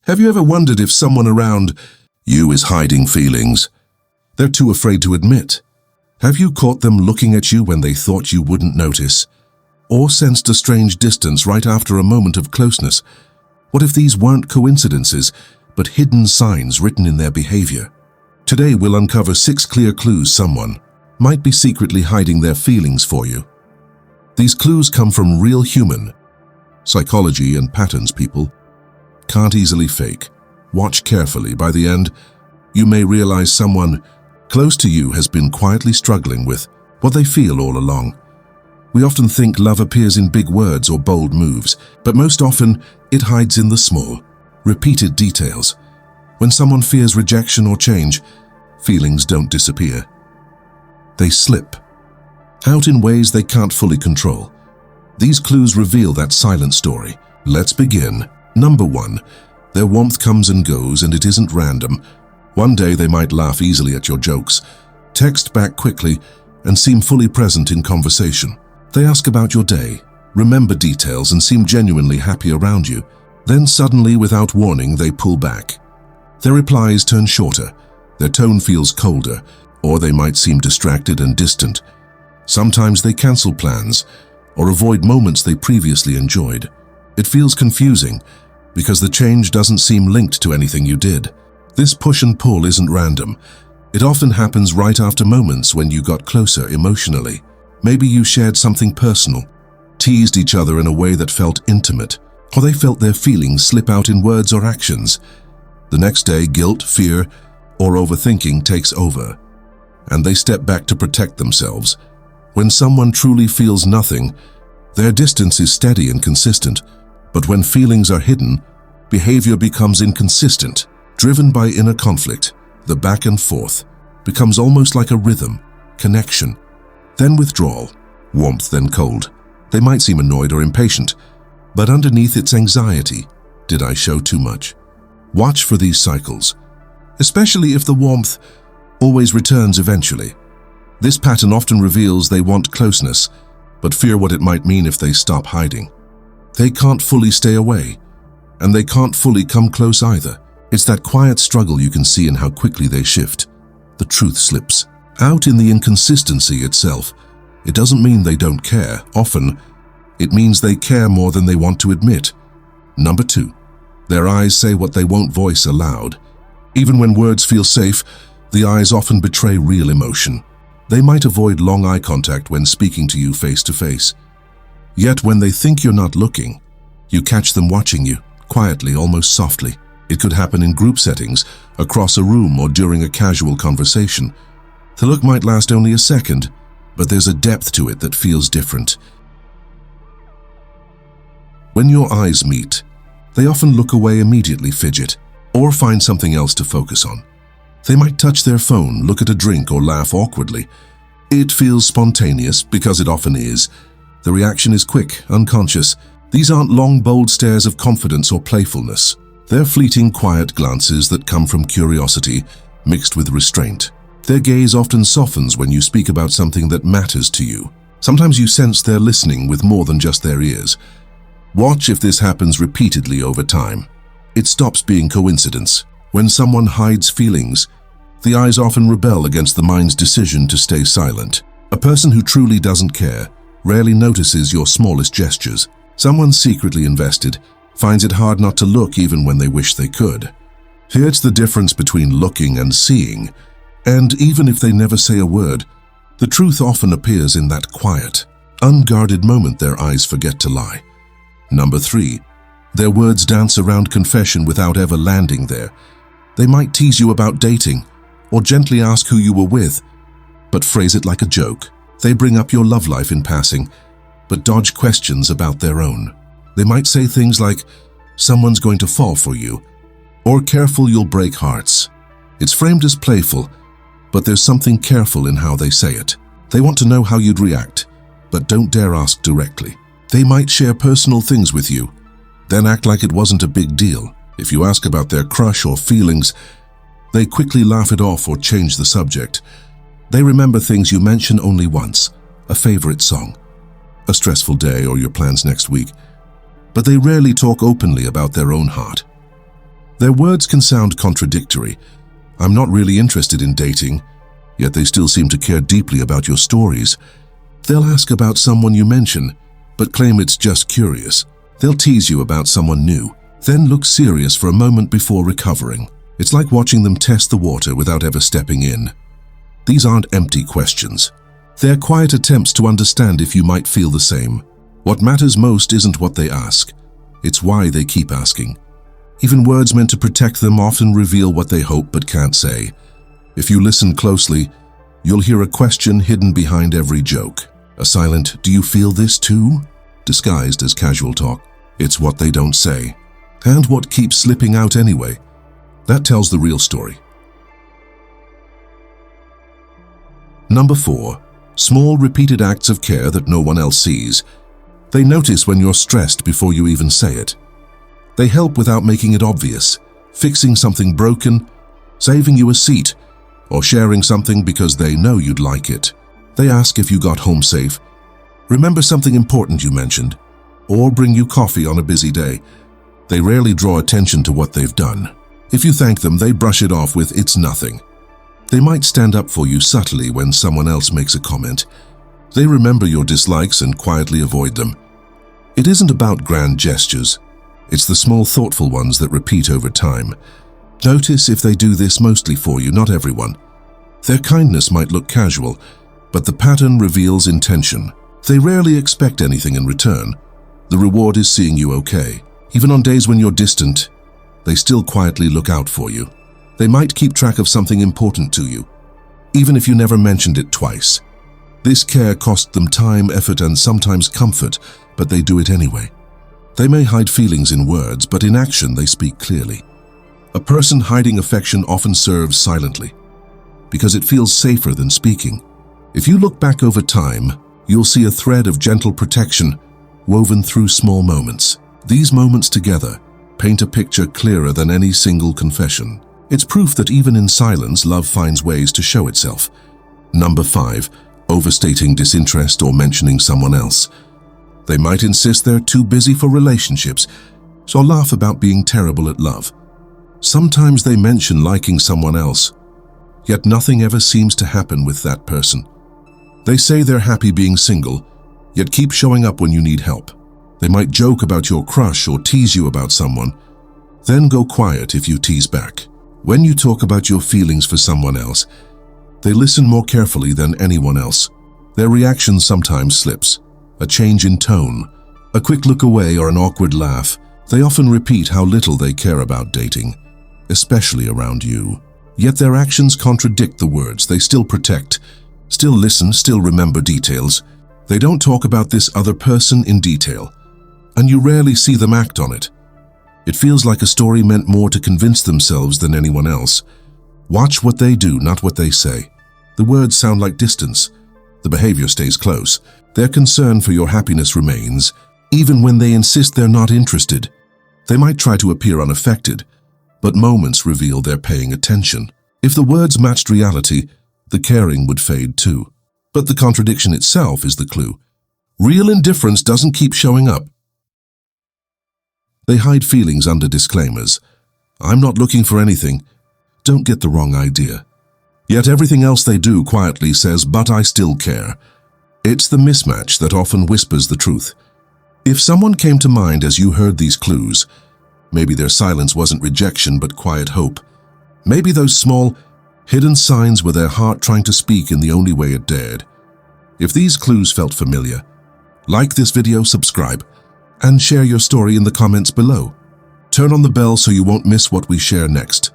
Have you ever wondered if someone around you is hiding feelings they're too afraid to admit? Have you caught them looking at you when they thought you wouldn't notice? Or sensed a strange distance right after a moment of closeness? What if these weren't coincidences, but hidden signs written in their behavior? Today we'll uncover 6 clear clues someone might be secretly hiding their feelings for you. These clues come from real human psychology and patterns people can't easily fake. Watch carefully. By the end, you may realize someone close to you has been quietly struggling with what they feel all along. We often think love appears in big words or bold moves, but most often it hides in the small, repeated details. When someone fears rejection or change, feelings don't disappear. They slip out in ways they can't fully control. These clues reveal that silent story. Let's begin. Number 1. Their warmth comes and goes, and it isn't random. One day they might laugh easily at your jokes, text back quickly, and seem fully present in conversation. They ask about your day, remember details, and seem genuinely happy around you. Then suddenly, without warning, they pull back. Their replies turn shorter, their tone feels colder, or they might seem distracted and distant. Sometimes they cancel plans or avoid moments they previously enjoyed. It feels confusing because the change doesn't seem linked to anything you did. This push and pull isn't random. It often happens right after moments when you got closer emotionally. Maybe you shared something personal, teased each other in a way that felt intimate, or they felt their feelings slip out in words or actions. The next day, guilt, fear, or overthinking takes over, and they step back to protect themselves. When someone truly feels nothing, their distance is steady and consistent. But when feelings are hidden, behavior becomes inconsistent, driven by inner conflict. The back and forth becomes almost like a rhythm, connection, then withdrawal, warmth, then cold. They might seem annoyed or impatient, but underneath it's anxiety. Did I show too much? Watch for these cycles, especially if the warmth always returns eventually. This pattern often reveals they want closeness, but fear what it might mean if they stop hiding. They can't fully stay away, and they can't fully come close either. It's that quiet struggle you can see in how quickly they shift. The truth slips out in the inconsistency itself. It doesn't mean they don't care. Often, it means they care more than they want to admit. Number 2. Their eyes say what they won't voice aloud. Even when words feel safe, the eyes often betray real emotion. They might avoid long eye contact when speaking to you face to face. Yet when they think you're not looking, you catch them watching you, quietly, almost softly. It could happen in group settings, across a room, or during a casual conversation. The look might last only a second, but there's a depth to it that feels different. When your eyes meet, they often look away immediately, fidget, or find something else to focus on. They might touch their phone, look at a drink, or laugh awkwardly. It feels spontaneous, because it often is. The reaction is quick, unconscious. These aren't long, bold stares of confidence or playfulness. They're fleeting, quiet glances that come from curiosity, mixed with restraint. Their gaze often softens when you speak about something that matters to you. Sometimes you sense they're listening with more than just their ears. Watch if this happens repeatedly over time. It stops being coincidence. When someone hides feelings, the eyes often rebel against the mind's decision to stay silent. A person who truly doesn't care rarely notices your smallest gestures. Someone secretly invested finds it hard not to look even when they wish they could. Here's the difference between looking and seeing. And even if they never say a word, the truth often appears in that quiet, unguarded moment their eyes forget to lie. Number 3. Their words dance around confession without ever landing there. They might tease you about dating, or gently ask who you were with, but phrase it like a joke. They bring up your love life in passing, but dodge questions about their own. They might say things like, "Someone's going to fall for you," or "Careful, you'll break hearts." It's framed as playful, but there's something careful in how they say it. They want to know how you'd react, but don't dare ask directly. They might share personal things with you, then act like it wasn't a big deal. If you ask about their crush or feelings, they quickly laugh it off or change the subject. They remember things you mention only once, a favorite song, a stressful day, or your plans next week, but they rarely talk openly about their own heart. Their words can sound contradictory. I'm not really interested in dating, yet they still seem to care deeply about your stories. They'll ask about someone you mention, but claim it's just curious. They'll tease you about someone new, then look serious for a moment before recovering. It's like watching them test the water without ever stepping in. These aren't empty questions. They're quiet attempts to understand if you might feel the same. What matters most isn't what they ask. It's why they keep asking. Even words meant to protect them often reveal what they hope but can't say. If you listen closely, you'll hear a question hidden behind every joke. A silent, "Do you feel this too?" disguised as casual talk. It's what they don't say. And what keeps slipping out anyway. That tells the real story. Number 4. Small repeated acts of care that no one else sees. They notice when you're stressed before you even say it. They help without making it obvious, fixing something broken, saving you a seat, or sharing something because they know you'd like it. They ask if you got home safe, remember something important you mentioned, or bring you coffee on a busy day. They rarely draw attention to what they've done. If you thank them, they brush it off with "it's nothing." They might stand up for you subtly when someone else makes a comment. They remember your dislikes and quietly avoid them. It isn't about grand gestures. It's the small, thoughtful ones that repeat over time. Notice if they do this mostly for you, not everyone. Their kindness might look casual, but the pattern reveals intention. They rarely expect anything in return. The reward is seeing you okay. Even on days when you're distant, they still quietly look out for you. They might keep track of something important to you, even if you never mentioned it twice. This care costs them time, effort, and sometimes comfort, but they do it anyway. They may hide feelings in words, but in action they speak clearly. A person hiding affection often serves silently, because it feels safer than speaking. If you look back over time, you'll see a thread of gentle protection woven through small moments. These moments together paint a picture clearer than any single confession. It's proof that even in silence, love finds ways to show itself. Number 5. Overstating disinterest or mentioning someone else. They might insist they're too busy for relationships, so laugh about being terrible at love. Sometimes they mention liking someone else, yet nothing ever seems to happen with that person. They say they're happy being single, yet keep showing up when you need help. They might joke about your crush or tease you about someone, then go quiet if you tease back. When you talk about your feelings for someone else, they listen more carefully than anyone else. Their reaction sometimes slips. A change in tone, a quick look away, or an awkward laugh. They often repeat how little they care about dating, especially around you. Yet their actions contradict the words. They still protect, still listen, still remember details. They don't talk about this other person in detail, and you rarely see them act on it. It feels like a story meant more to convince themselves than anyone else. Watch what they do, not what they say. The words sound like distance. The behavior stays close. Their concern for your happiness remains, even when they insist they're not interested. They might try to appear unaffected, but moments reveal they're paying attention. If the words matched reality, the caring would fade too. But the contradiction itself is the clue. Real indifference doesn't keep showing up. They hide feelings under disclaimers. "I'm not looking for anything. Don't get the wrong idea." Yet everything else they do quietly says, "But I still care." It's the mismatch that often whispers the truth. If someone came to mind as you heard these clues, maybe their silence wasn't rejection but quiet hope. Maybe those small, hidden signs were their heart trying to speak in the only way it dared. If these clues felt familiar, like this video, subscribe, and share your story in the comments below. Turn on the bell so you won't miss what we share next.